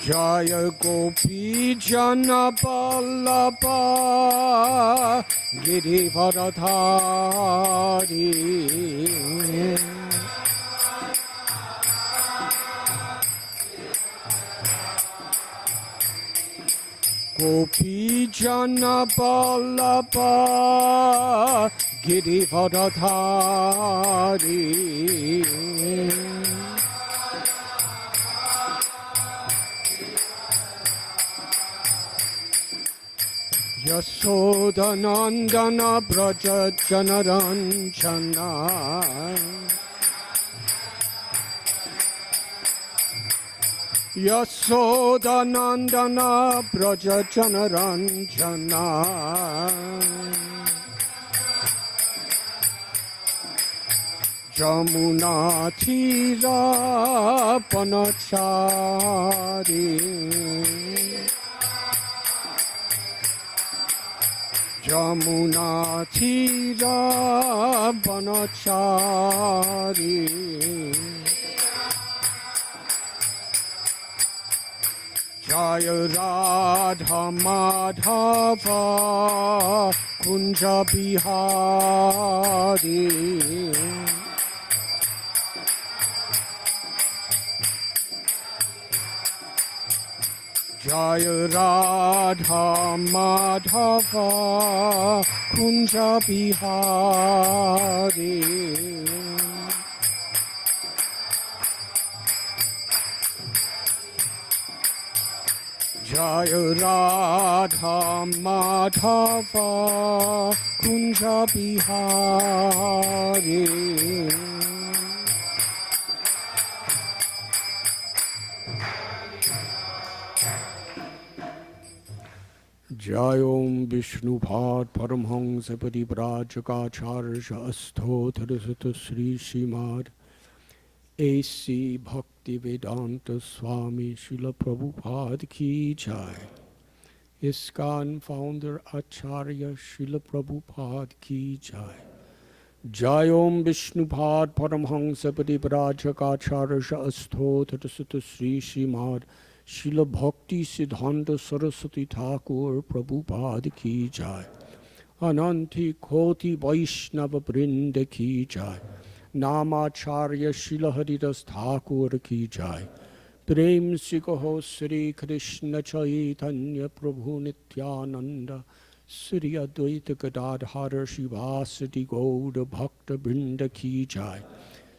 Jaya Gopi Jana Vallabha Girivardhari Gopi Jana Vallabha Girivardhari Yasodhanandana Braja Janaranjana Yasodhanandana Braja Janaranjana Jamuna Thira Panachari Jamuna Thira Banachari Jaya Radha Madhava Kunja Bihari Jaya Radha Madhava Kunja Bihari Jaya Radha Madhava Kunja Bihari Jayom Vishnupad Paramhansa Parivrajakacharsha Asthotarasata Sri Srimad A.C. Bhaktivedanta Swami Srila Prabhupada Ki Jai. ISKCON founder Acharya Srila Prabhupada Ki Jai. Jayom Vishnupad Paramhansa Parivrajakacharsha Asthotarasata Sri Srimad Srila Bhakti Siddhanta Saraswati Thakur Prabhupada Ki Jai. Ananti Koti Vaishnava Brinda Ki Jai. Namacharya Srila Haridas Thakur Ki Jai. Prem Sikaho Sri Krishna Chaitanya Prabhu Nityananda Sri Advaita Gadadhara Shivasati Gauda Bhakta Brinda Ki Jai.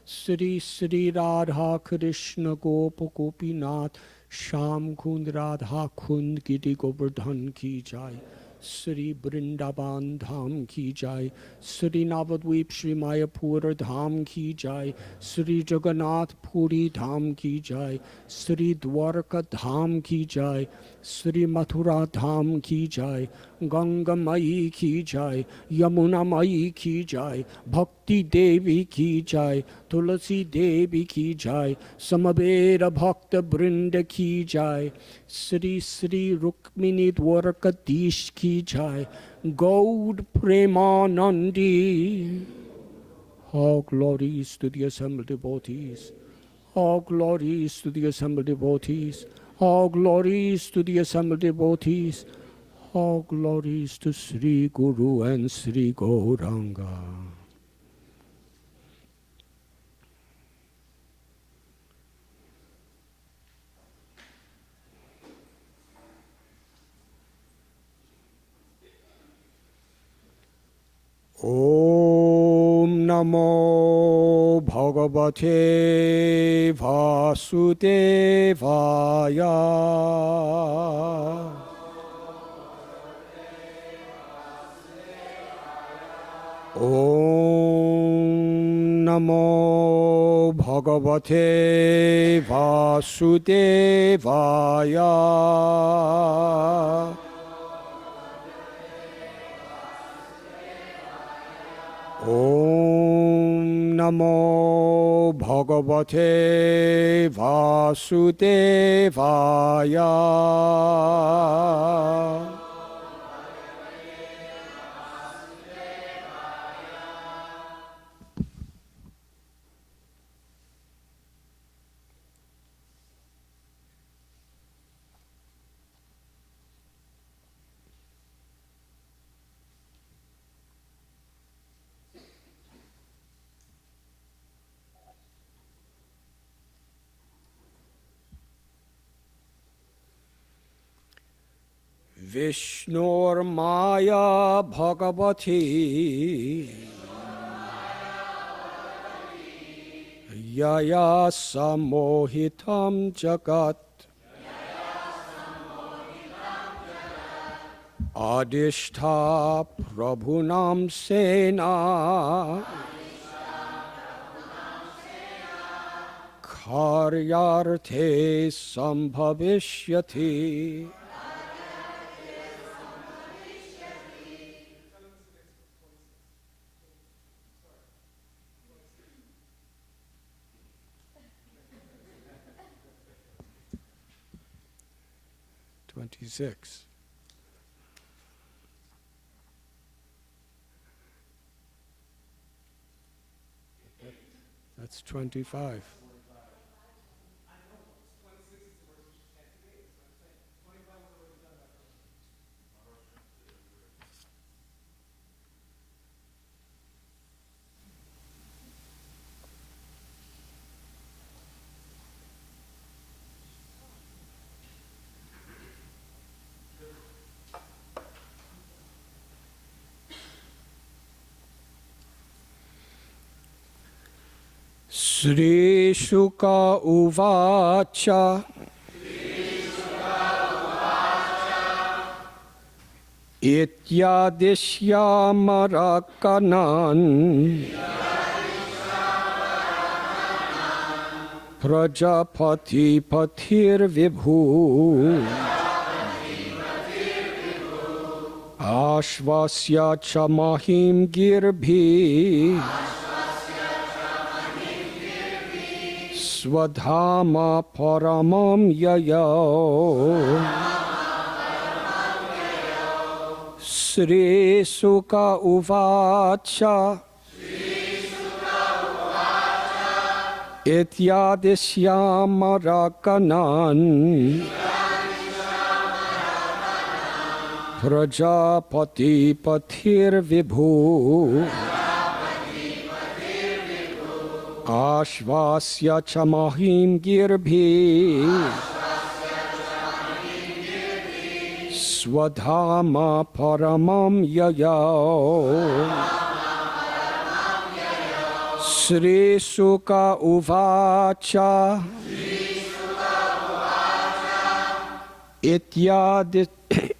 Sri Sri Radha Krishna Gopa Gopinath Sham Kund Radha Kund Giri Govardhan Ki Jai. Sri Vrindavan Dham Ki Jai. Sri Navadvip Sri Mayapur Dham Ki Jai. Sri Jagannath Puri Dham Ki Jai. Sri Dwarka Dham Ki Jai. Sri Mathura Dham Ki Jai. Ganga Mai Ki Jai. Yamuna Mai Ki Jai. Bhakti Devi Ki Jai. Tulasi Devi Ki Jai. Samaveda Bhakta Brinda Ki Jai. Sri Sri Rukmini Dwarkadish Ki Jai. Gaud Premanandi. All glories to the assembled devotees. All glories to the assembled devotees. All glories to the assembled devotees. All glories to Sri Guru and Sri Gauranga. Om Namo Bhagavate Vasudevaya. Om Namo Bhagavate Vasudevaya. Om Namo Bhagavate Vasudevaya. Vishnurmaya Bhagavati Yaya Samohitam Jagat Adishta Prabhunam Sena Karyarthe Sambhavishyati. "26. That's 25. Sri Shuka Uvacha Ityadishyamarakanam Prajapati Patir Vibhu Ashvasya Chamahim Girbhi Swadhama Paramam Yayo Sri Sukha Uvacha Ityadishyamarakanam Prajapati Patir Vibhu Ashvasya Chamahim Girbhi Swadhama Paramam Yayo Sri Sukha Uvacha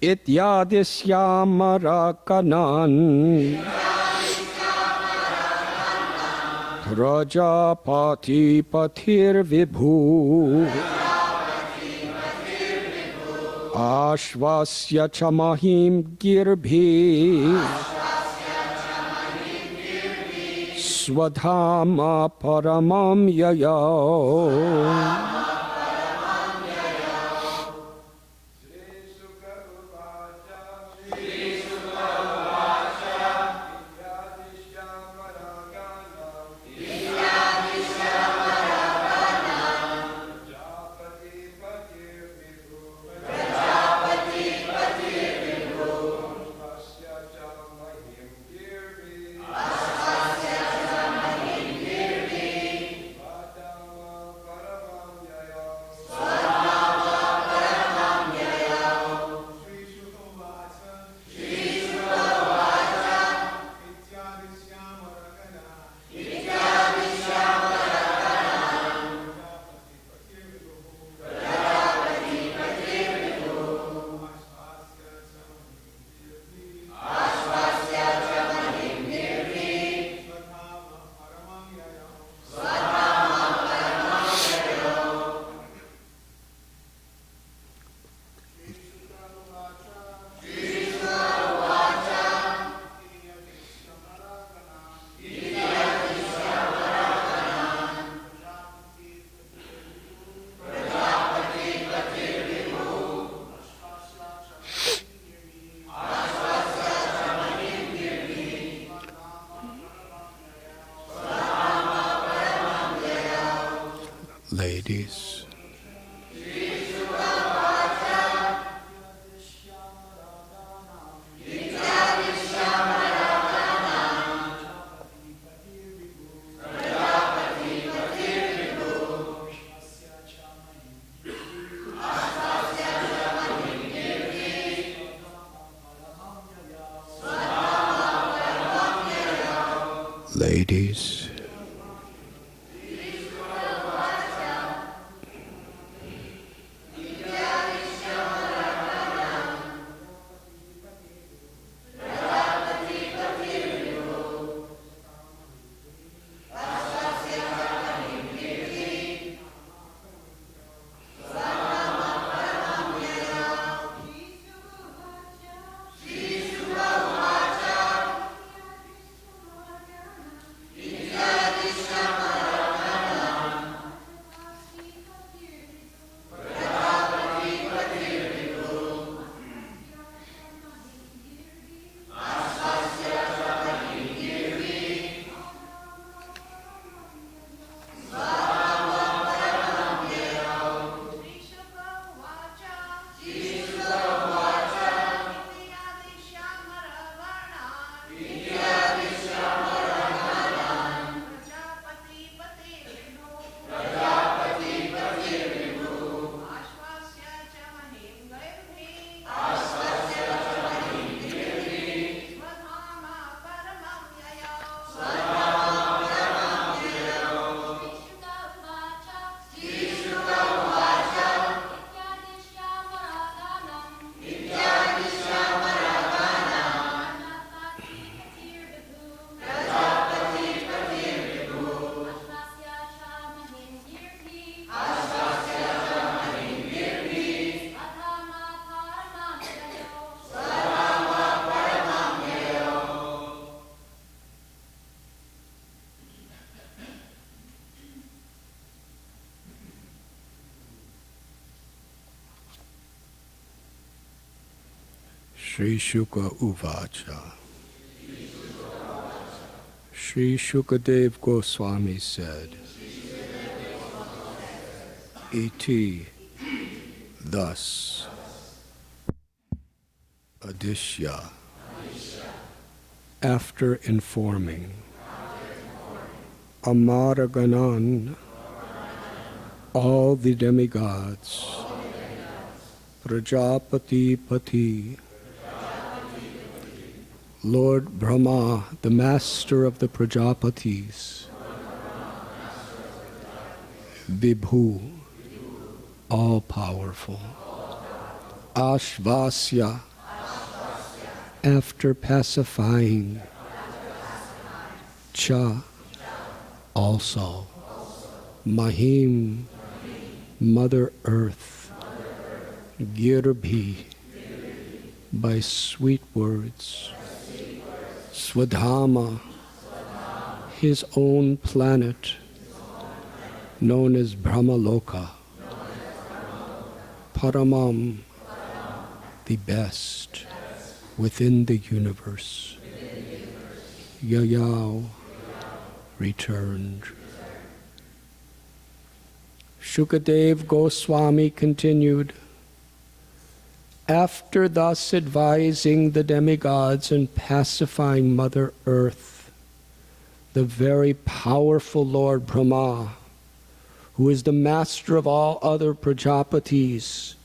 Ityadishyamarakanam Prajapati Patir Vibhu Ashvasya Chamahim Girbhi Swadhama Paramam Yayo Ladies. Ladies. Sri Shuka Uvacha. Sri Shukadev Goswami said, Iti, thus, Adishya, after informing, Amaraganan, all the demigods, Prajapati Pati, Lord Brahma, the master of the Prajapatis, Vibhu, all-powerful, Ashvasya, after pacifying, Cha, also, Mahim, Mother Earth, Girbhi, by sweet words, Swadhama, his own planet, known as Brahmaloka, Paramam, the best within the universe, Yayao, returned. Shukadev Goswami continued, after thus advising the demigods and pacifying Mother Earth, the very powerful Lord Brahma, who is the master of all other Prajapatis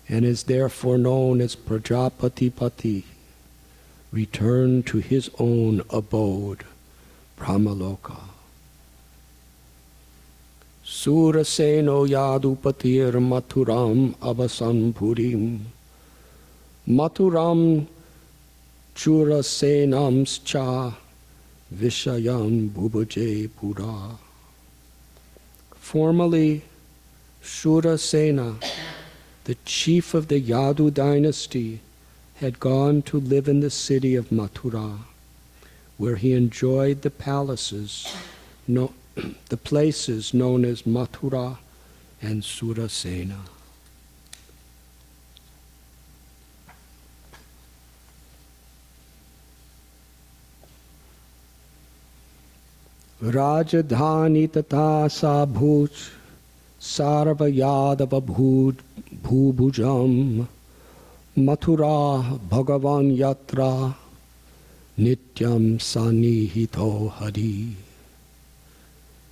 and is therefore known as Prajapatipati, returned to his own abode, Brahmaloka. Suraseno yadupatir maturam avasan purim, Maturam churasenams cha vishayam bubuje pura. Formerly, Shurasena, the chief of the Yadu dynasty, had gone to live in the city of Mathura, where he enjoyed the palaces, the places known as Mathura and Surasena. Rajadhani tata sabhuj sarva yadava bhubujam Mathura bhagavan yatra nityam sanihito hari.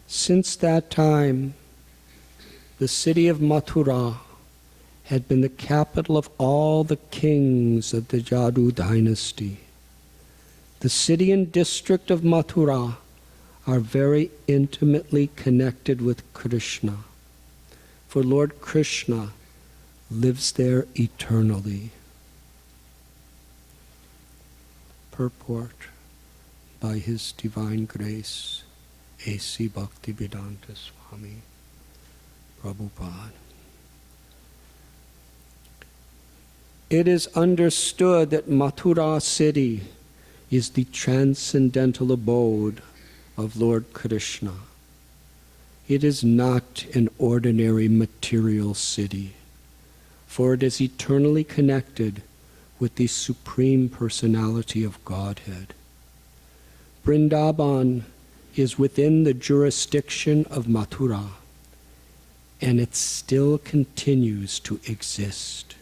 Since that time, the city of Mathura had been the capital of all the kings of the Yadu dynasty. The city and district of Mathura are very intimately connected with Krishna, for Lord Krishna lives there eternally. Purport by His Divine Grace, A.C. Bhaktivedanta Swami Prabhupada. It is understood that Mathura city is the transcendental abode of Lord Krishna. It is not an ordinary material city, for it is eternally connected with the Supreme Personality of Godhead. Vrindavan is within the jurisdiction of Mathura, and it still continues to exist.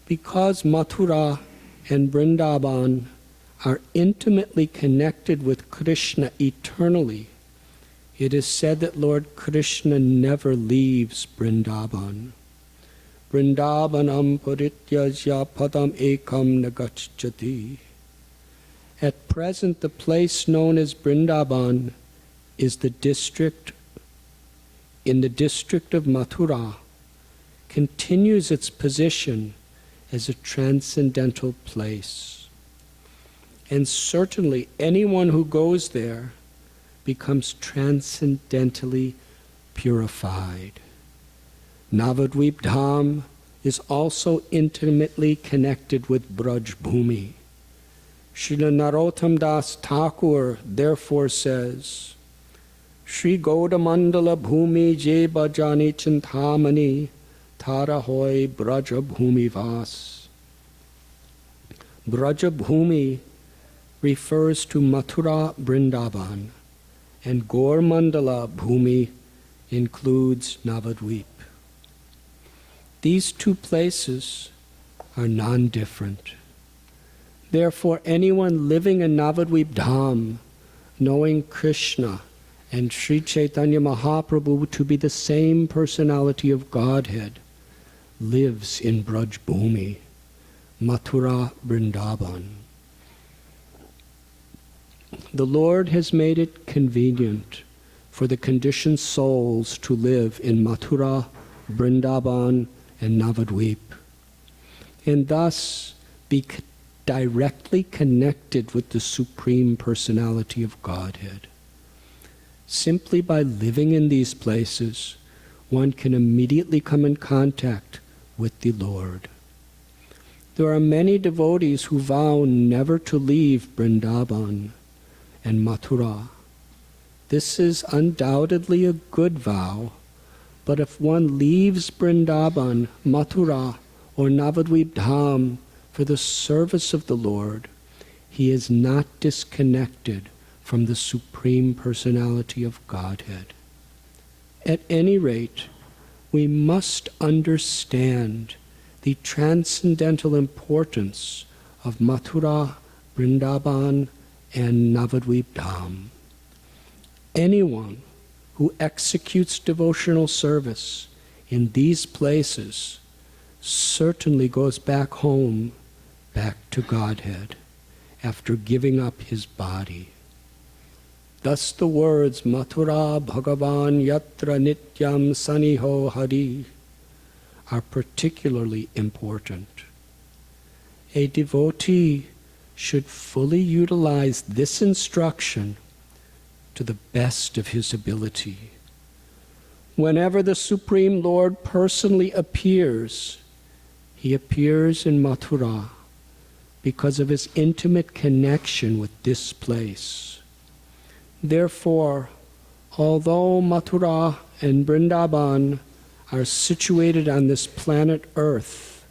Because Mathura and Vrindavan are intimately connected with Krishna eternally, it is said that Lord Krishna never leaves Vrindavan. Vrindavanam parityajya padam ekam nagacchati. At present, the place known as Vrindavan is in the district of Mathura, continues its position as a transcendental place. And certainly anyone who goes there becomes transcendentally purified. Navadvip Dham is also intimately connected with Braj Bhumi. Srila Narottam Das Thakur therefore says, Shri Gaudamandala Bhumi Je Bhajani Chintamani Tara Hoy Braja Bhumi Vas. Braja Bhumi refers to Mathura Vrindavan, and Gaur Mandala Bhumi includes Navadvip. These two places are non-different. Therefore, anyone living in Navadvip Dham, knowing Krishna and Sri Chaitanya Mahaprabhu to be the same personality of Godhead, lives in Braj Bhumi, Mathura Vrindavan. The Lord has made it convenient for the conditioned souls to live in Mathura, Vrindavan, and Navadvip, and thus be directly connected with the Supreme Personality of Godhead. Simply by living in these places, one can immediately come in contact with the Lord. There are many devotees who vow never to leave Vrindavan and Mathura. This is undoubtedly a good vow, but if one leaves Vrindavan, Mathura, or Navadvip Dham for the service of the Lord, he is not disconnected from the Supreme Personality of Godhead. At any rate, we must understand the transcendental importance of Mathura, Vrindavan, and Navadvip Dham. Anyone who executes devotional service in these places certainly goes back home, back to Godhead, after giving up his body. Thus the words Mathura Bhagavan Yatra Nityam Saniho Hari are particularly important. A devotee should fully utilize this instruction to the best of his ability. Whenever the Supreme Lord personally appears, he appears in Mathura because of his intimate connection with this place. Therefore, although Mathura and Vrindavan are situated on this planet Earth,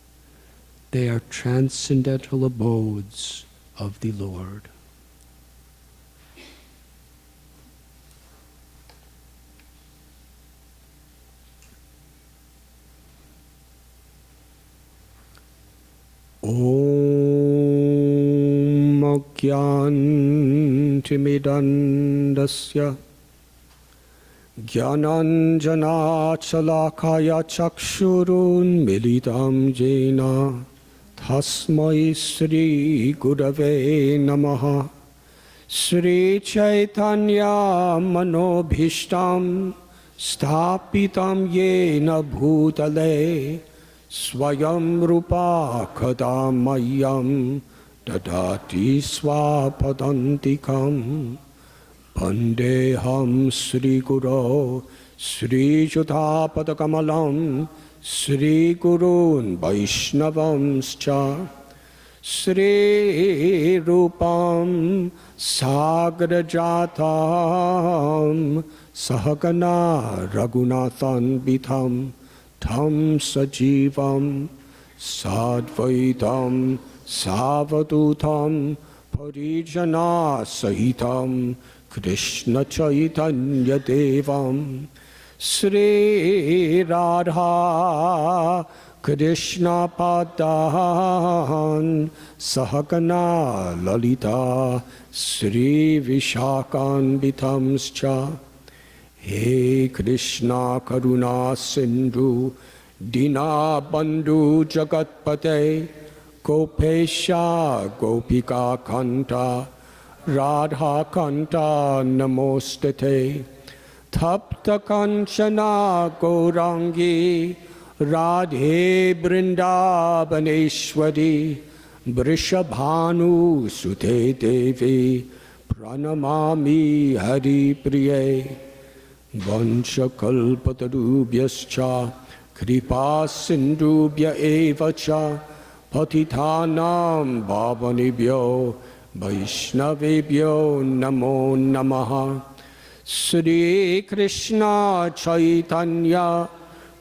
they are transcendental abodes of the Lord. Om Agyantimidandasya Jnananjanachalakaya Chakshurun Militam Jena Tasmai Sri Gurave Namaha Sri Chaitanya Manobhishtam Sthapitam Yena Bhutale Swayam Rupa Kadamayam Dadati Swapadantikam Pandeham Sri Guru Sri Judhapadakamalam Sri Gurun Vaishnavamscha Sri Rupam Sagrajatam Sahagana Raghunathan Bitham Tham Sajivam Sadvaitam Savadutam Parijana Sahitam Krishna Chaitanya Devam Sri Radha Krishna Padan Sahagana Lalita Sri Vishakan Vitamscha He Krishna Karuna Sindhu Dina Bandhu Jagatpate Gopesha Gopika Kanta Radha Kanta Namostate Tapta Kanchana Gaurangi Radhe Brindavaneshwari Vrishabhanu Sute Devi Pranamami Hari Priye Vanchakalpatarubhyascha Kripa Sindhubhya Evacha Patitanam Bhavanibhyo Vaishnavebhyo Namo Namaha Sri Krishna Chaitanya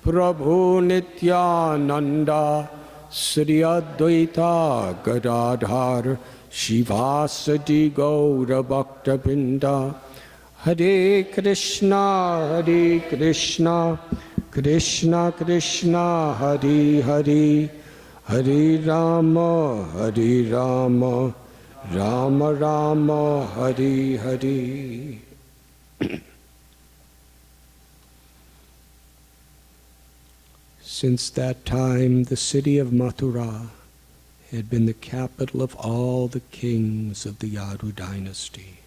Prabhu Nityananda Sri Advaita Gadadhar Shivasati Gaura Bhakta Binda Hare Krishna Krishna Krishna Hare Hare Hare Rama Rama Rama Hare Hare. Since that time, the city of Mathura had been the capital of all the kings of the Yadu dynasty.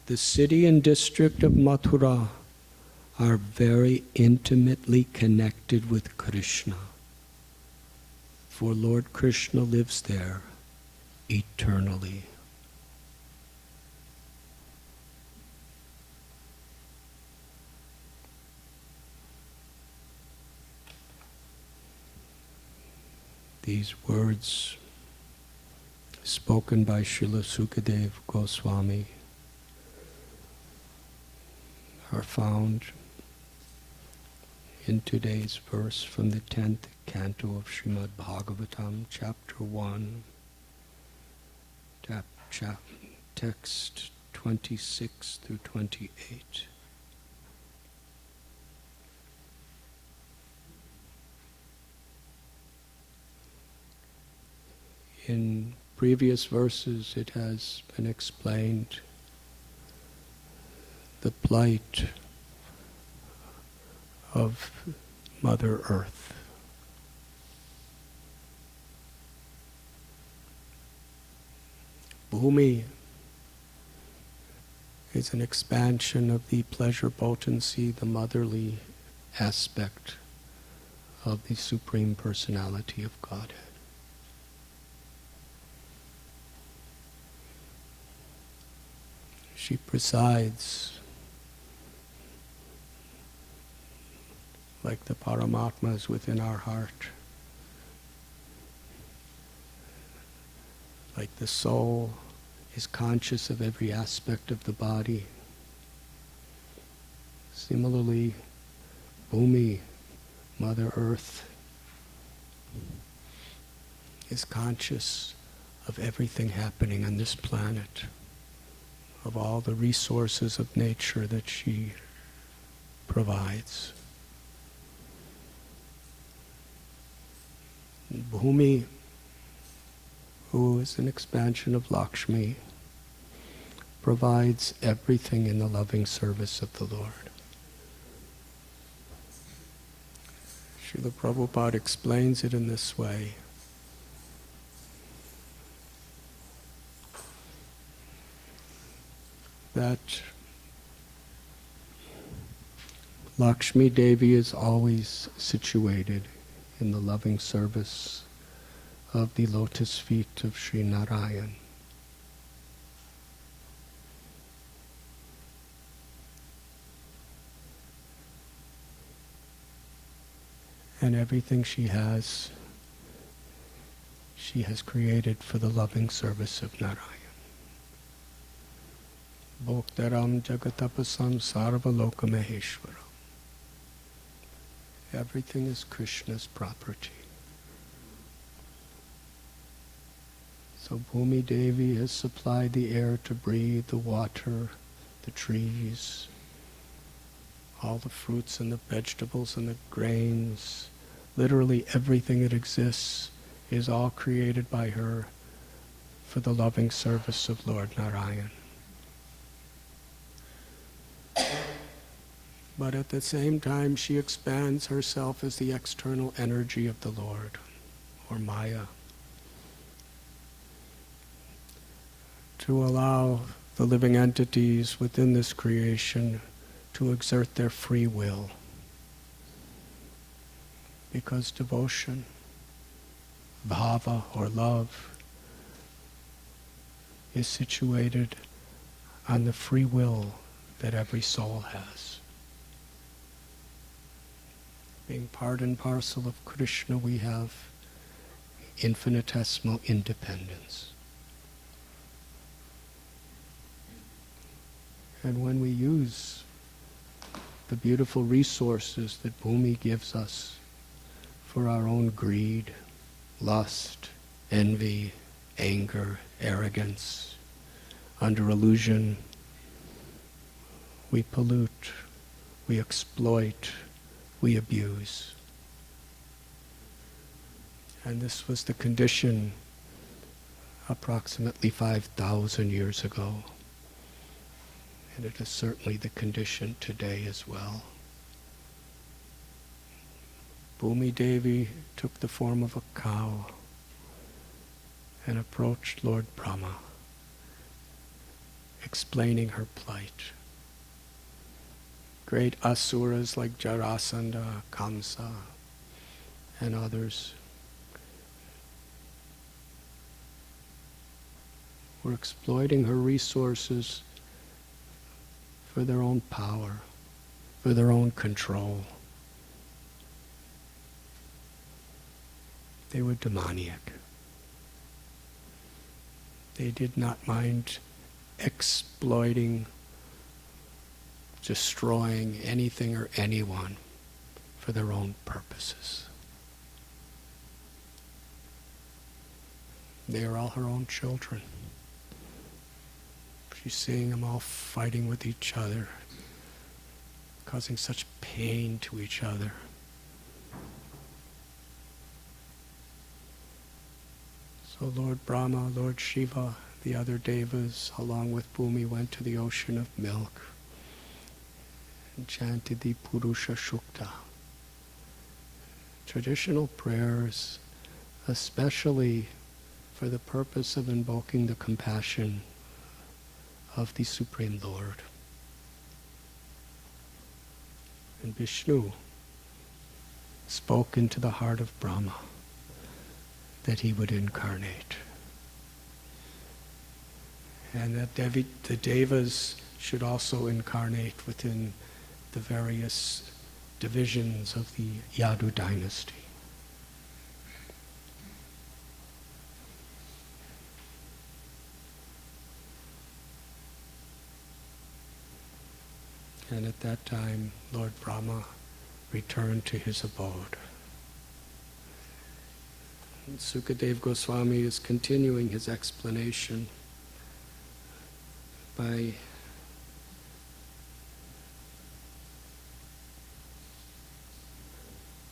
The city and district of Mathura are very intimately connected with Krishna, for Lord Krishna lives there eternally. These words spoken by Srila Sukadeva Goswami are found in today's verse from the 10th canto of Srimad Bhagavatam, chapter 1, text 26 through 28. In previous verses it has been explained the plight of Mother Earth. Bhumi is an expansion of the pleasure potency, the motherly aspect of the Supreme Personality of Godhead. She presides like the Paramatmas within our heart, like the soul is conscious of every aspect of the body. Similarly, Bhumi, Mother Earth, is conscious of everything happening on this planet, of all the resources of nature that she provides. Bhumi, who is an expansion of Lakshmi, provides everything in the loving service of the Lord. Srila Prabhupada explains it in this way. that Lakshmi Devi is always situated in the loving service of the lotus feet of Sri Narayan. And everything she has created for the loving service of Narayan. Bhoktaram Jagatapasam Sarvaloka Maheshwaram. Everything is Krishna's property. So Bhumi Devi has supplied the air to breathe, the water, the trees, all the fruits and the vegetables and the grains. Literally everything that exists is all created by her for the loving service of Lord Narayan. But at the same time, she expands herself as the external energy of the Lord, or Maya, to allow the living entities within this creation to exert their free will. Because devotion, bhava, or love, is situated on the free will that every soul has. Being part and parcel of Krishna, we have infinitesimal independence. And when we use the beautiful resources that Bhumi gives us for our own greed, lust, envy, anger, arrogance, under illusion, we pollute, we exploit, we abuse. And this was the condition approximately 5,000 years ago. And it is certainly the condition today as well. Bhumi Devi took the form of a cow and approached Lord Brahma, explaining her plight. Great asuras like Jarasandha, Kamsa, and others were exploiting her resources for their own power, for their own control. They were demoniac. They did not mind exploiting, destroying anything or anyone for their own purposes. They are all her own children. She's seeing them all fighting with each other, causing such pain to each other. So Lord Brahma, Lord Shiva, the other devas, along with Bhumi, went to the ocean of milk and chanted the Purusha Shukta. Traditional prayers, especially for the purpose of invoking the compassion of the Supreme Lord. And Vishnu spoke into the heart of Brahma that he would incarnate. And that the Devas should also incarnate within the various divisions of the Yadu dynasty. And at that time, Lord Brahma returned to his abode. And Sukadeva Goswami is continuing his explanation by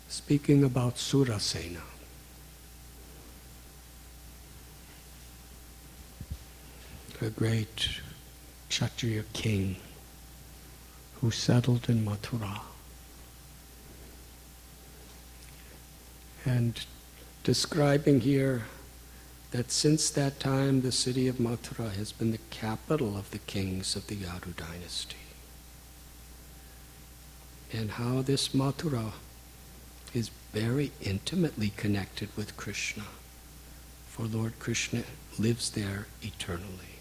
speaking about Surasena. A great Kshatriya king who settled in Mathura. And describing here that since that time the city of Mathura has been the capital of the kings of the Yadu dynasty. And how this Mathura is very intimately connected with Krishna, for Lord Krishna lives there eternally.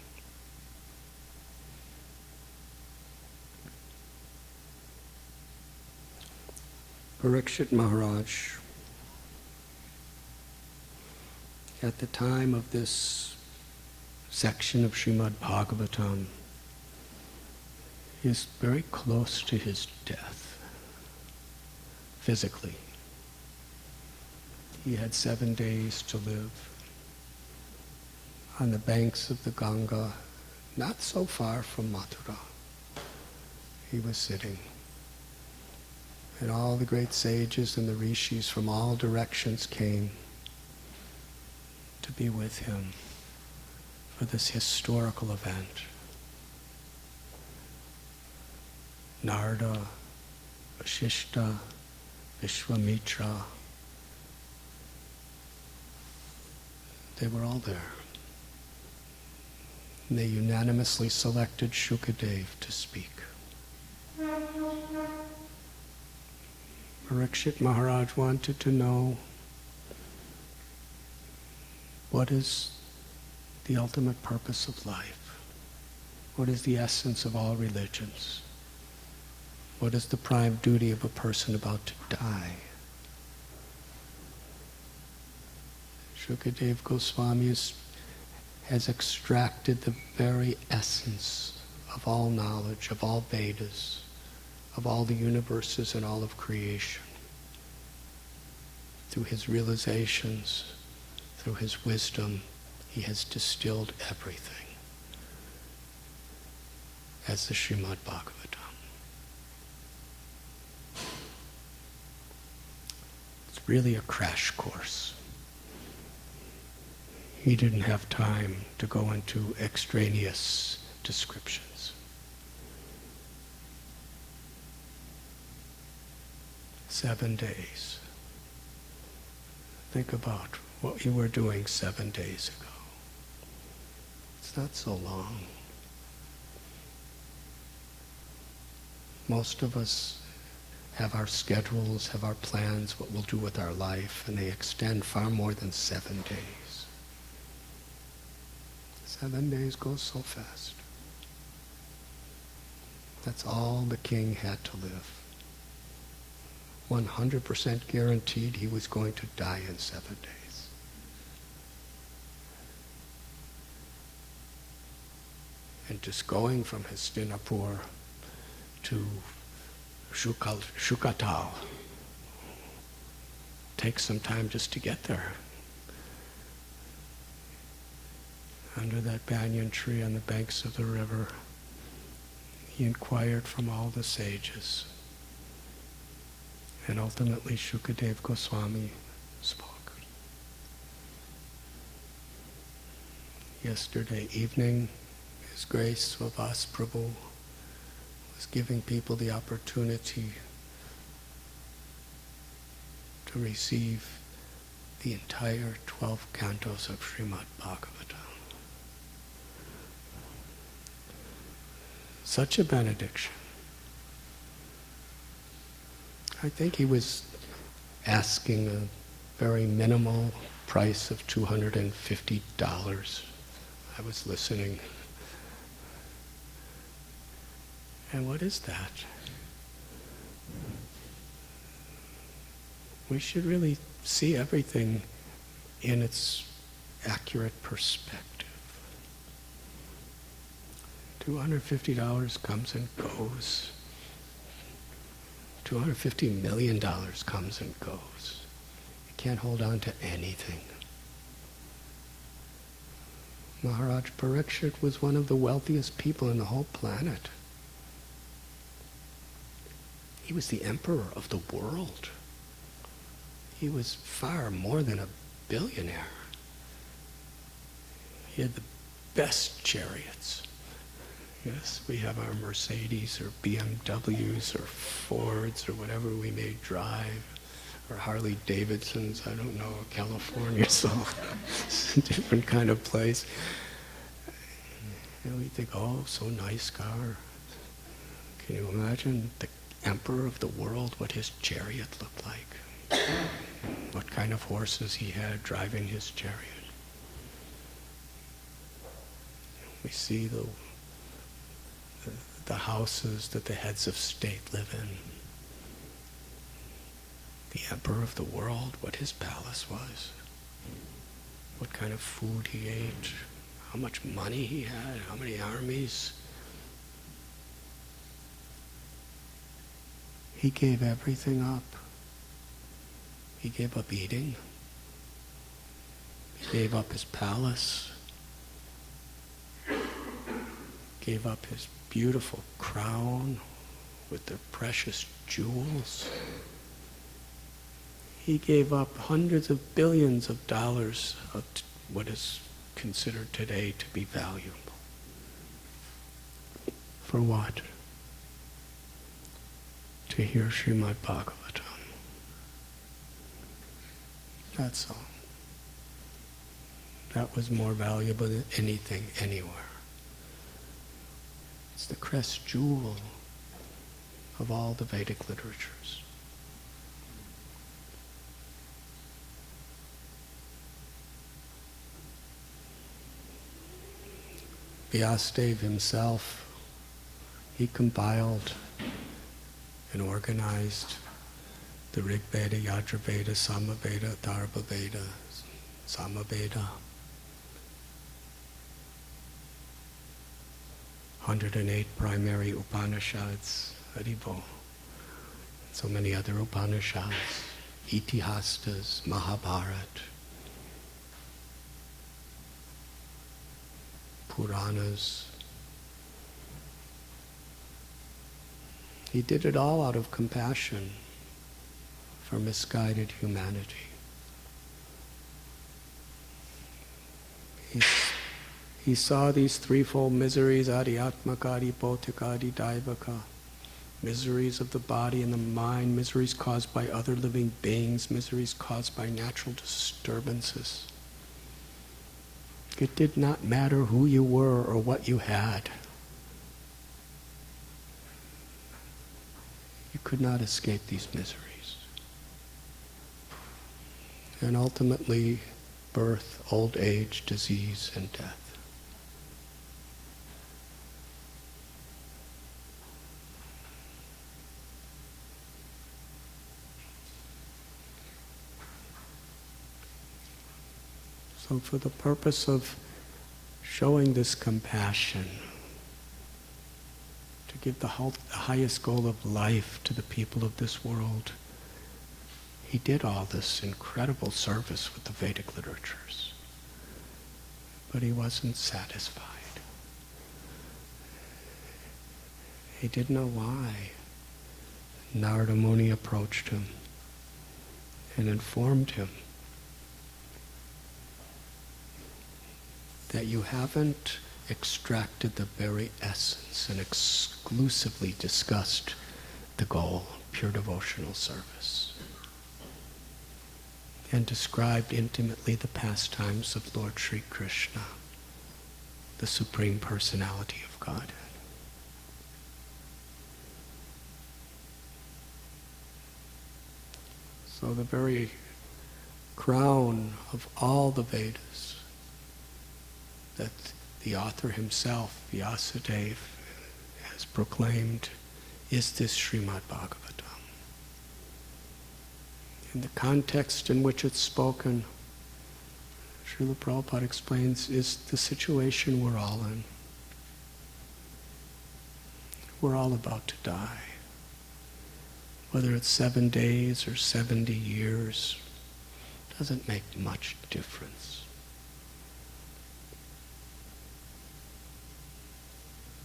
Parikshit Maharaj, at the time of this section of Srimad Bhagavatam, is very close to his death, physically. He had 7 days to live on the banks of the Ganga, not so far from Mathura. He was sitting. And all the great sages and the rishis from all directions came to be with him for this historical event. Narada, Vashishta, Vishwamitra, they were all there. And they unanimously selected Shukadev to speak. Parikshit Maharaj wanted to know what is the ultimate purpose of life? What is the essence of all religions? What is the prime duty of a person about to die? Shukadev Goswami has extracted the very essence of all knowledge, of all Vedas, of all the universes and all of creation. Through his realizations, through his wisdom, he has distilled everything as the Srimad Bhagavatam. It's really a crash course. He didn't have time to go into extraneous descriptions. Seven days. Think about what you were doing 7 days ago. It's not so long. Most of us have our schedules, have our plans, what we'll do with our life, and they extend far more than 7 days. 7 days goes so fast. That's all the king had to live. 100% guaranteed he was going to die in 7 days. And just going from Hastinapur to Shukatal takes some time just to get there. Under that banyan tree on the banks of the river, he inquired from all the sages. And ultimately Shukadev Goswami spoke. Yesterday evening, His Grace Vavas Prabhu was giving people the opportunity to receive the entire 12 cantos of Srimad Bhagavatam. Such a benediction. I think he was asking a very minimal price of $250. I was listening. And what is that? We should really see everything in its accurate perspective. $250 comes and goes. $250 million comes and goes. You can't hold on to anything. Maharaj Parikshit was one of the wealthiest people in the whole planet. He was the emperor of the world. He was far more than a billionaire. He had the best chariots. Yes, we have our Mercedes or BMWs or Fords or whatever we may drive, or Harley Davidsons, I don't know, California, so it's a different kind of place. And we think, oh, so nice car. Can you imagine the emperor of the world, what his chariot looked like? What kind of horses he had driving his chariot? We see the houses that the heads of state live in. The emperor of the world, what his palace was. What kind of food he ate. How much money he had. How many armies. He gave everything up. He gave up eating. He gave up his palace. Gave up his beautiful crown with the precious jewels. He gave up hundreds of billions of dollars of what is considered today to be valuable. For what? To hear Srimad Bhagavatam. That's all. That was more valuable than anything anywhere. It's the crest jewel of all the Vedic literatures. Vyasadeva himself, he compiled and organized the Rig Veda, Yajur Veda, Samaveda, Atharva Veda, Samaveda. 108 primary Upanishads, Haribol. So many other Upanishads, Itihastas, Mahabharata, Puranas. He did it all out of compassion for misguided humanity. He saw these threefold miseries, adhyatmakadi, bhautikadi, daivaka, miseries of the body and the mind, miseries caused by other living beings, miseries caused by natural disturbances. It did not matter who you were or what you had. You could not escape these miseries. And ultimately, birth, old age, disease, and death. So for the purpose of showing this compassion, to give the highest goal of life to the people of this world, he did all this incredible service with the Vedic literatures. But he wasn't satisfied. He didn't know why. Narada Muni approached him and informed him that you haven't extracted the very essence and exclusively discussed the goal, pure devotional service, and described intimately the pastimes of Lord Sri Krishna, the Supreme Personality of Godhead. So the very crown of all the Vedas that the author himself, Vyasadeva, has proclaimed is this Srimad Bhagavatam. In the context in which it's spoken, Srila Prabhupada explains, is the situation we're all in. We're all about to die. Whether it's 7 days or 70 years, doesn't make much difference.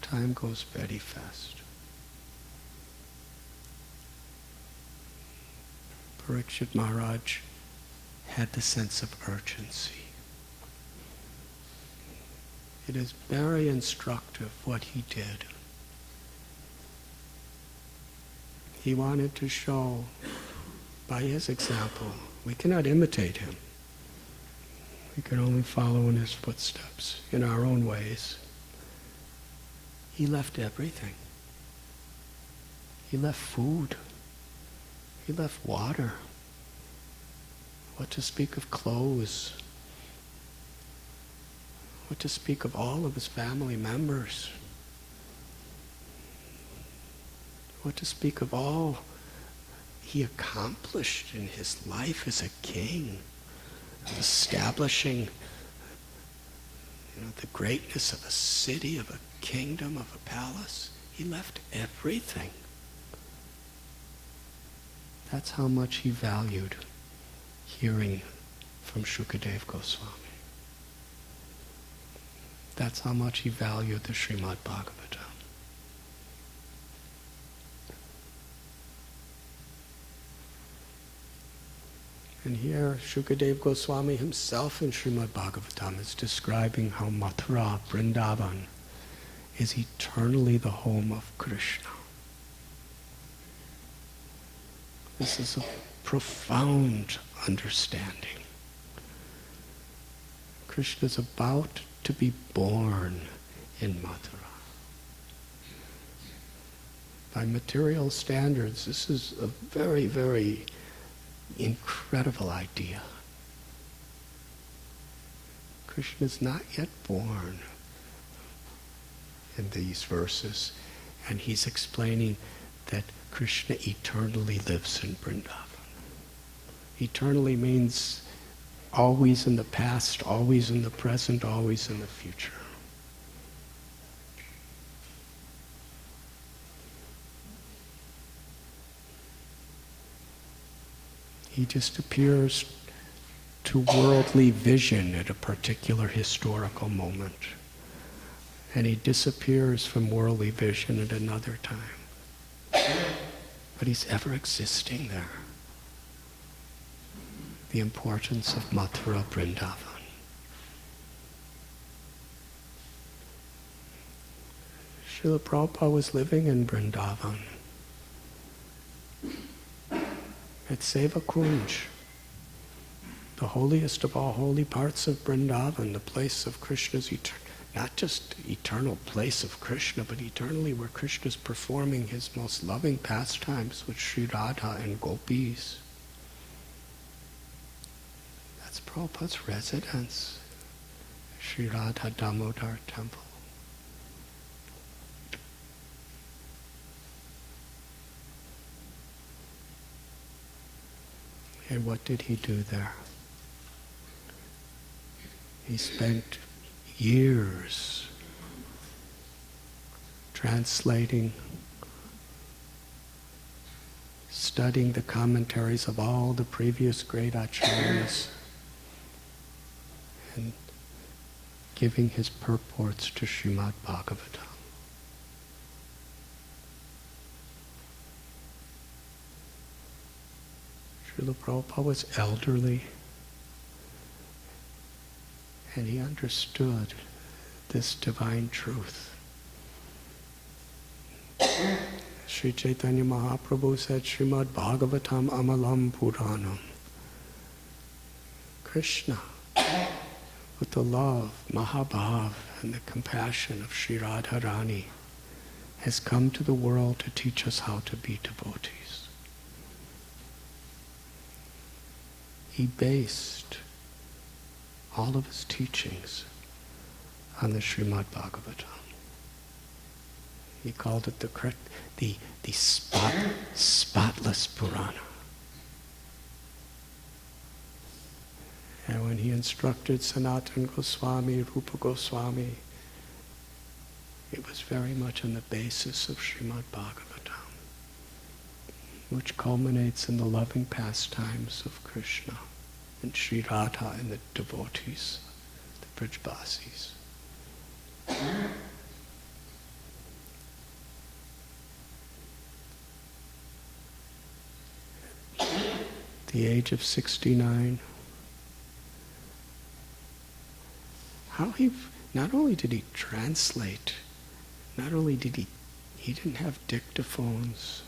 Time goes very fast. Parikshit Maharaj had the sense of urgency. It is very instructive what he did. He wanted to show by his example. We cannot imitate him. We can only follow in his footsteps in our own ways. He left everything. He left food. He left water. What to speak of clothes? What to speak of all of his family members? What to speak of all he accomplished in his life as a king, establishing the greatness of a city, of a kingdom, of a palace. He left everything. That's how much he valued hearing from Shukadev Goswami. That's how much he valued the Srimad Bhagavatam. And here, Shukadev Goswami himself in Srimad Bhagavatam is describing how Mathura, Vrindavan, is eternally the home of Krishna. This is a profound understanding. Krishna is about to be born in Mathura. By material standards, this is a very, very incredible idea. Krishna is not yet born in these verses, and he's explaining that Krishna eternally lives in Vrindavan. Eternally means always in the past, always in the present, always in the future. He just appears to worldly vision at a particular historical moment. And he disappears from worldly vision at another time. But he's ever existing there. The importance of Mathura Vrindavan. Srila Prabhupada was living in Vrindavan. At Seva Kunj, the holiest of all holy parts of Vrindavan, the place of Krishna's not just eternal place of Krishna, but eternally where Krishna is performing his most loving pastimes with Sri Radha and gopis. That's Prabhupada's residence, Sri Radha Damodar Temple. And what did he do there? He spent years translating, studying the commentaries of all the previous great acharyas, and giving his purports to Srimad Bhagavatam. Srila Prabhupada was elderly, and he understood this divine truth. Sri Chaitanya Mahaprabhu said, Srimad Bhagavatam Amalam Puranam. Krishna, with the love, Mahabhav, and the compassion of Sri Radharani, has come to the world to teach us how to be devotees. He based all of his teachings on the Srimad Bhagavatam. He called it the spotless Purana. And when he instructed Sanatana Goswami, Rupa Goswami, it was very much on the basis of Srimad Bhagavatam, which culminates in the loving pastimes of Krishna and Sri Radha and the devotees, the Brajvasis. At the age of 69, not only did he translate, not only did he didn't have dictaphones,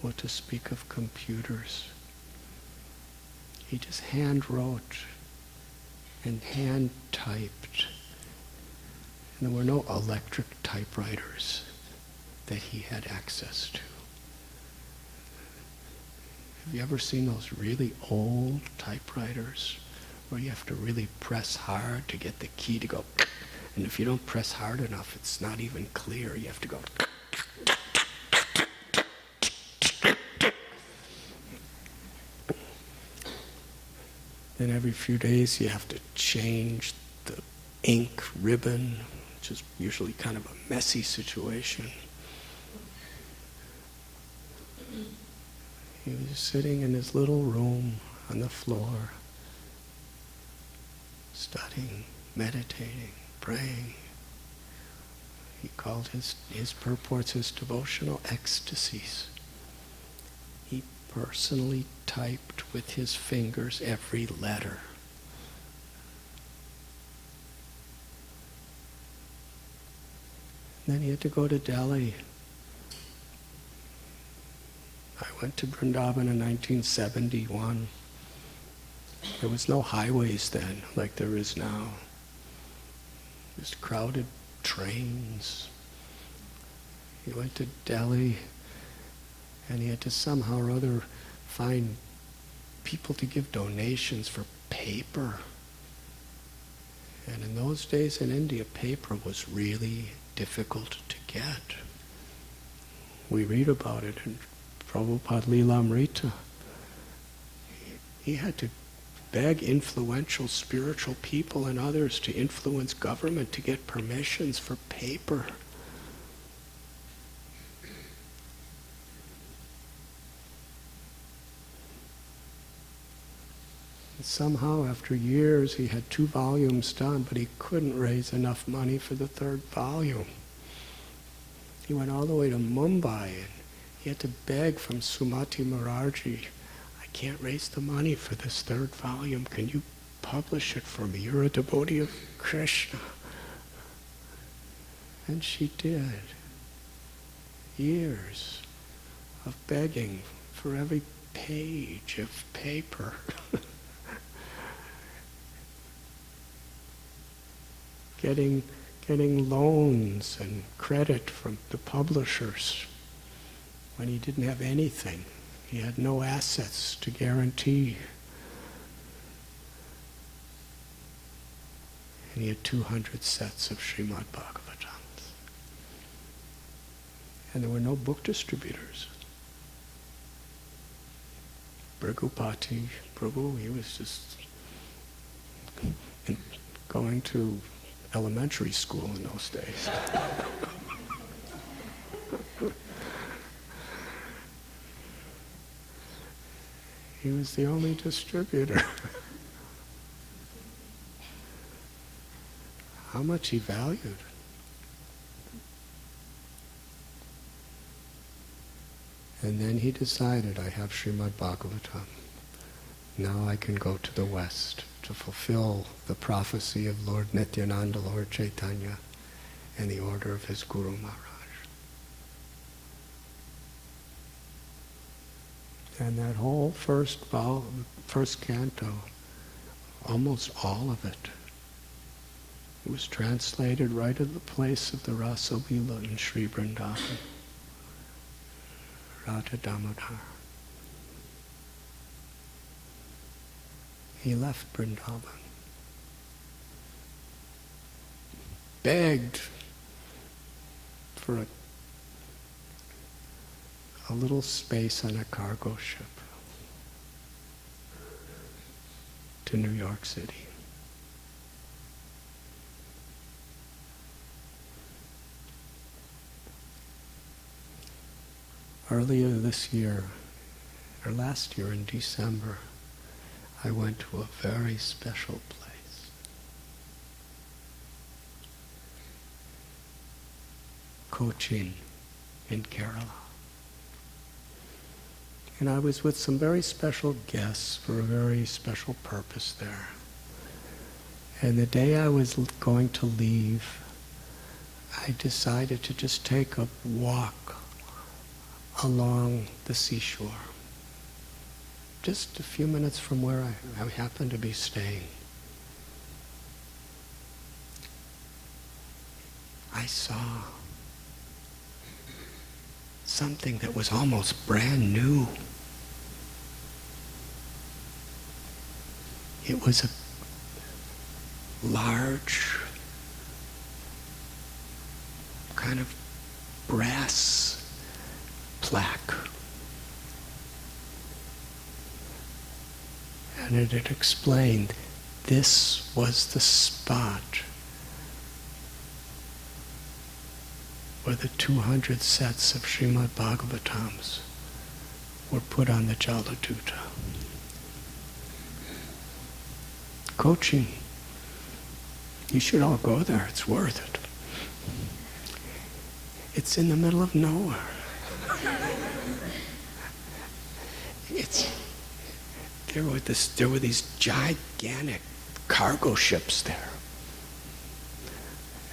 what to speak of computers. He just hand wrote and hand typed. And there were no electric typewriters that he had access to. Have you ever seen those really old typewriters where you have to really press hard to get the key to go, and if you don't press hard enough, it's not even clear. You have to go. Then every few days you have to change the ink ribbon, which is usually kind of a messy situation. He was sitting in his little room on the floor, studying, meditating, praying. He called his purports his devotional ecstasies. He personally typed with his fingers every letter. Then he had to go to Delhi. I went to Vrindavan in 1971. There was no highways then like there is now. Just crowded trains. He went to Delhi and he had to somehow or other find people to give donations for paper. And in those days in India, paper was really difficult to get. We read about it in Prabhupada Lilamrita. He had to beg influential spiritual people and others to influence government to get permissions for paper. And somehow, after years, he had 2 volumes done, but he couldn't raise enough money for the 3rd volume. He went all the way to Mumbai, and he had to beg from Sumati Mukherjee, I can't raise the money for this 3rd volume. Can you publish it for me? You're a devotee of Krishna. And she did. Years of begging for every page of paper. Getting loans and credit from the publishers when he didn't have anything. He had no assets to guarantee. And he had 200 sets of Srimad Bhagavatams. And there were no book distributors. Bhrigupati Prabhu, he was just going to elementary school in those days. He was the only distributor. How much he valued. And then he decided, I have Srimad Bhagavatam. Now I can go to the West to fulfill the prophecy of Lord Nityananda, Lord Chaitanya, and the order of his Guru Maharaj. And that whole first canto, almost all of it, was translated right at the place of the Rasa Lila in Sri Vrindavan, Radha Damodar. He left Vrindavan, begged for a little space on a cargo ship to New York City. Earlier this year, or last year in December, I went to a very special place. Cochin in Kerala. And I was with some very special guests for a very special purpose there. And the day I was going to leave, I decided to just take a walk along the seashore, just a few minutes from where I happen to be staying. I saw something that was almost brand new. It was a large kind of brass plaque. And it had explained this was the spot where the 200 sets of Srimad Bhagavatams were put on the Jaladuta. Cochin. You should all go there. It's worth it. It's in the middle of nowhere. There were these gigantic cargo ships there.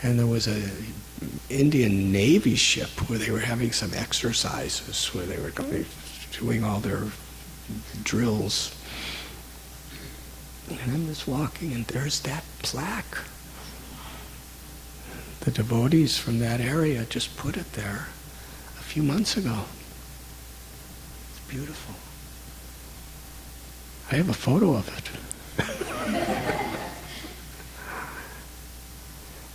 And there was a Indian Navy ship where they were having some exercises, where they were doing all their drills. And I'm just walking, and there's that plaque. The devotees from that area just put it there a few months ago. It's beautiful. I have a photo of it.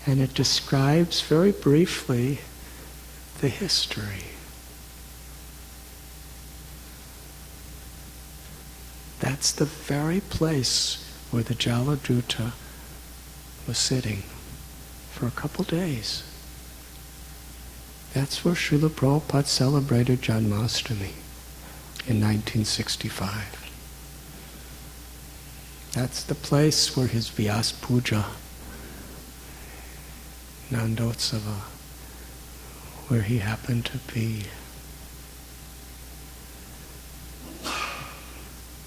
And it describes very briefly the history. That's the very place where the Jaladuta was sitting for a couple days. That's where Srila Prabhupada celebrated Janmashtami in 1965. That's the place where his Vyas Puja, Nandotsava, where he happened to be.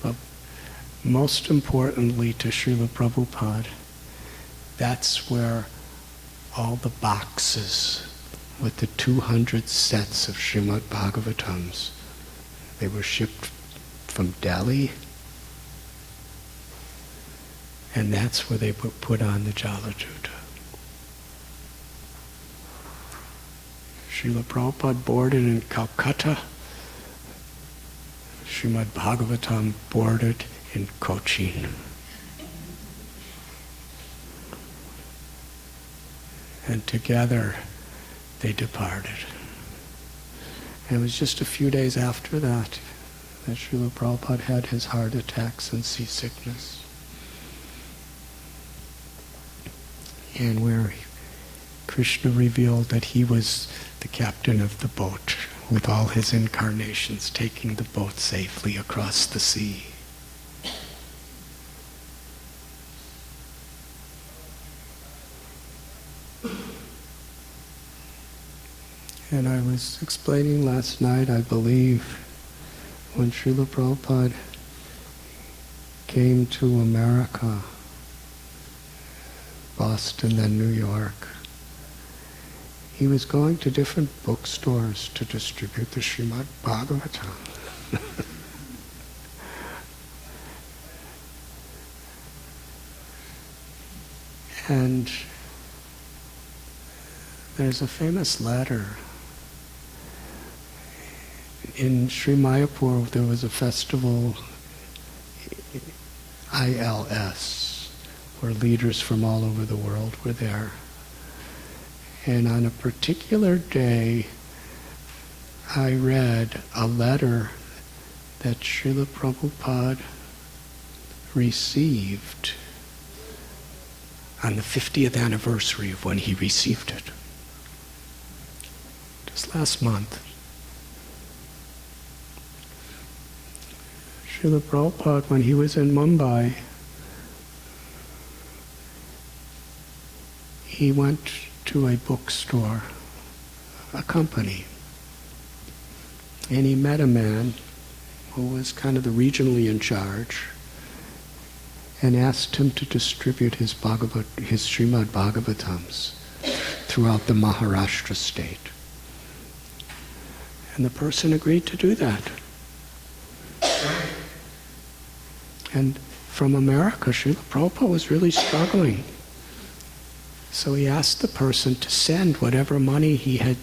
But most importantly to Srila Prabhupada, that's where all the boxes with the 200 sets of Srimad Bhagavatams, they were shipped from Delhi, and that's where they were put on the Jaladuta. Srila Prabhupada boarded in Calcutta. Srimad Bhagavatam boarded in Cochin. And together they departed. And it was just a few days after that that Srila Prabhupada had his heart attacks and seasickness. And where Krishna revealed that he was the captain of the boat with all his incarnations, taking the boat safely across the sea. And I was explaining last night, I believe, when Srila Prabhupada came to America, Boston, then New York, he was going to different bookstores to distribute the Srimad Bhagavatam. And there's a famous letter. In Sri Mayapur, there was a festival, ILS, where leaders from all over the world were there. And on a particular day, I read a letter that Srila Prabhupada received on the 50th anniversary of when he received it. Just last month. Srila Prabhupada, when he was in Mumbai, he went to a bookstore, a company, and he met a man who was kind of the regionally in charge and asked him to distribute his Srimad Bhagavatams throughout the Maharashtra state. And the person agreed to do that. And from America, Srila Prabhupada was really struggling. So he asked the person to send whatever money he had,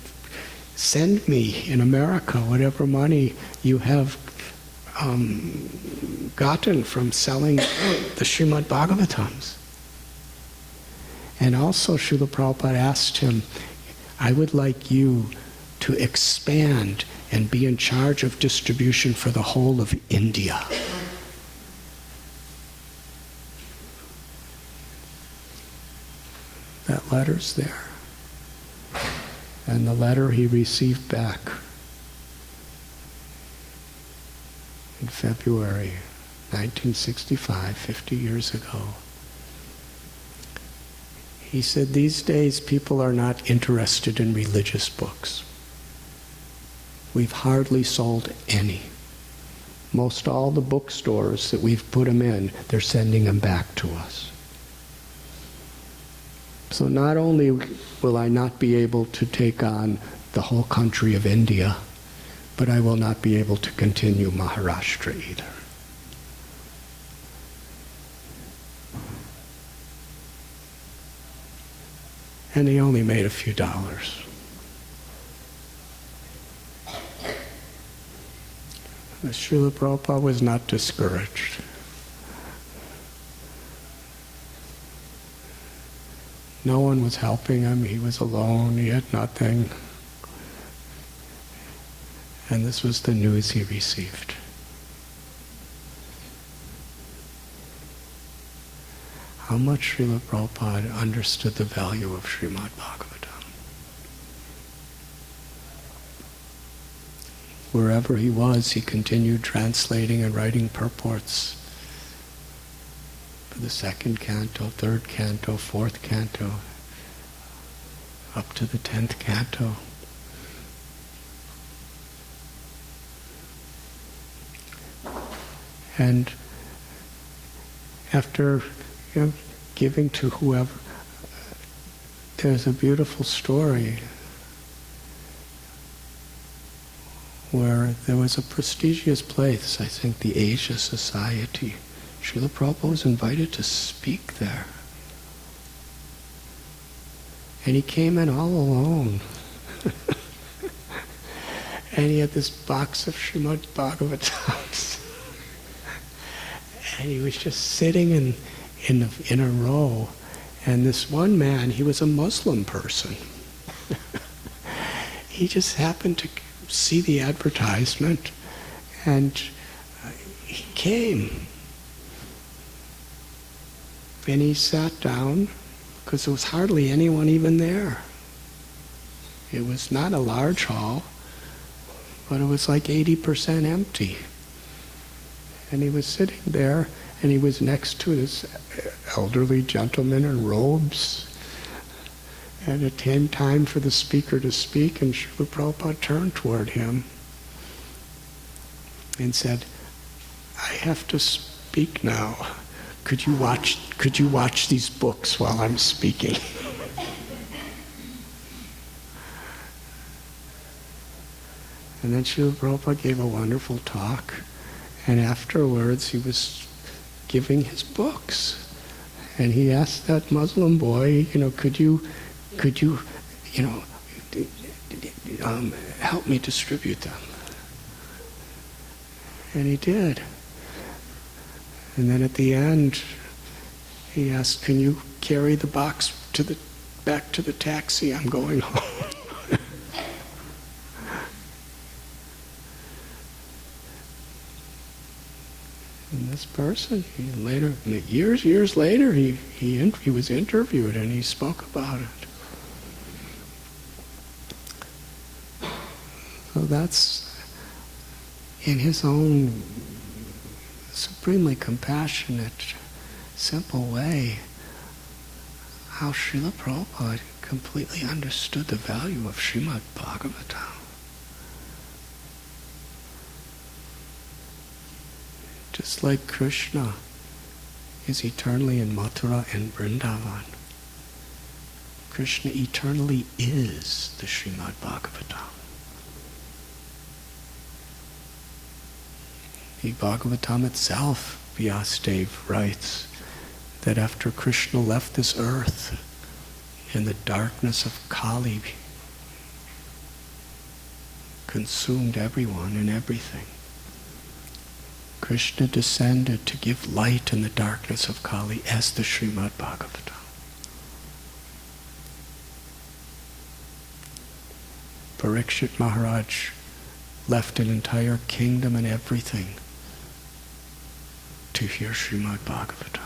send me in America, whatever money you have gotten from selling the Srimad Bhagavatams. And also Srila Prabhupada asked him, I would like you to expand and be in charge of distribution for the whole of India. That letter's there. And the letter he received back in February 1965, 50 years ago. He said, these days people are not interested in religious books. We've hardly sold any. Most all the bookstores that we've put them in, they're sending them back to us. So not only will I not be able to take on the whole country of India, but I will not be able to continue Maharashtra either. And he only made a few dollars. But Srila Prabhupada was not discouraged. No one was helping him. He was alone. He had nothing. And this was the news he received. How much Srila Prabhupada understood the value of Srimad Bhagavatam. Wherever he was, he continued translating and writing purports for the second canto, third canto, fourth canto, up to the 10th canto. And after giving to whoever, there's a beautiful story where there was a prestigious place, I think the Asia Society. Srila Prabhupada was invited to speak there. And he came in all alone. And he had this box of Srimad Bhagavatams. And he was just sitting in a row. And this one man, he was a Muslim person. He just happened to see the advertisement, and he came. And he sat down, because there was hardly anyone even there. It was not a large hall, but it was like 80% empty. And he was sitting there, and he was next to this elderly gentleman in robes. And it came time for the speaker to speak, and Srila Prabhupada turned toward him and said, I have to speak now. Could you watch these books while I'm speaking? And then Srila Prabhupada gave a wonderful talk, and afterwards he was giving his books. And he asked that Muslim boy, could you help me distribute them? And he did. And then at the end, he asked, can you carry the box back to the taxi? I'm going home. And this person, years later, he was interviewed and he spoke about it. So that's, in his own supremely compassionate, simple way, how Srila Prabhupada completely understood the value of Srimad Bhagavatam. Just like Krishna is eternally in Mathura and Vrindavan, Krishna eternally is the Srimad Bhagavatam. The Bhagavatam itself Vyasadeva writes that after Krishna left this earth, and the darkness of Kali consumed everyone and everything, Krishna descended to give light in the darkness of Kali as the Srimad Bhagavatam. Parikshit Maharaj left an entire kingdom and everything to hear Srimad Bhagavatam.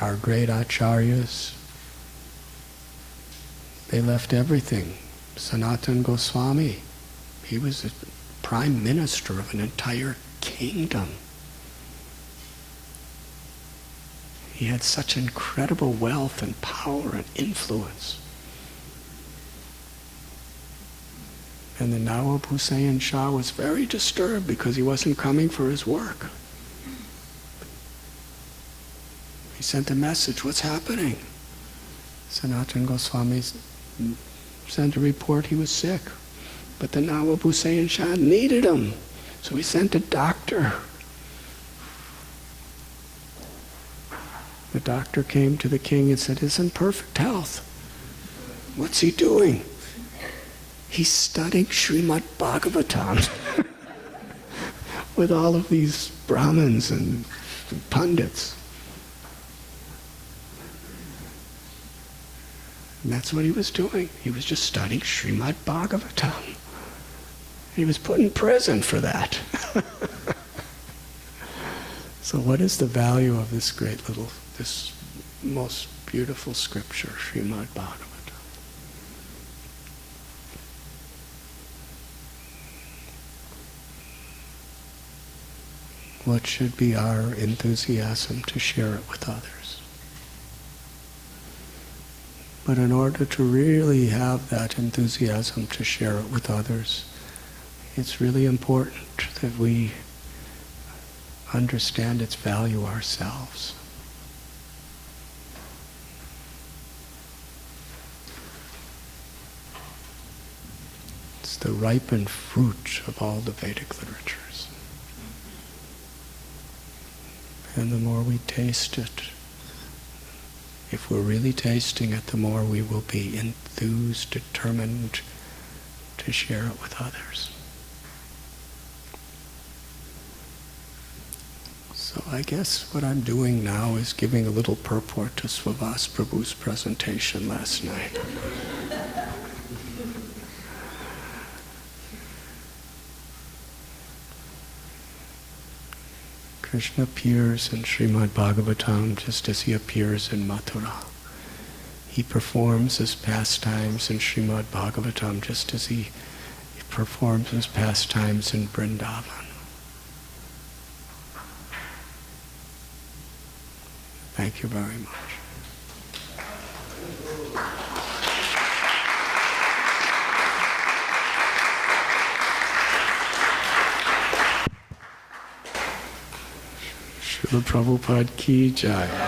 Our great acharyas, they left everything. Sanatana Goswami, he was the prime minister of an entire kingdom. He had such incredible wealth and power and influence. And the Nawab Hussain Shah was very disturbed because he wasn't coming for his work. He sent a message, what's happening? Sanatana Goswami sent a report he was sick. But the Nawab Hussain Shah needed him. So he sent a doctor. The doctor came to the king and said, he's in perfect health. What's he doing? He's studying Srimad Bhagavatam with all of these Brahmins and Pandits. And that's what he was doing. He was just studying Srimad Bhagavatam. He was put in prison for that. So what is the value of this this most beautiful scripture, Srimad Bhagavatam? What should be our enthusiasm to share it with others? But in order to really have that enthusiasm to share it with others, it's really important that we understand its value ourselves. It's the ripened fruit of all the Vedic literatures. And the more we taste it, if we're really tasting it, the more we will be enthused, determined to share it with others. So I guess what I'm doing now is giving a little purport to Swavas Prabhu's presentation last night. Krishna appears in Srimad Bhagavatam just as he appears in Mathura. He performs his pastimes in Srimad Bhagavatam just as he performs his pastimes in Vrindavan. Thank you very much. Srila Prabhupada ki jai.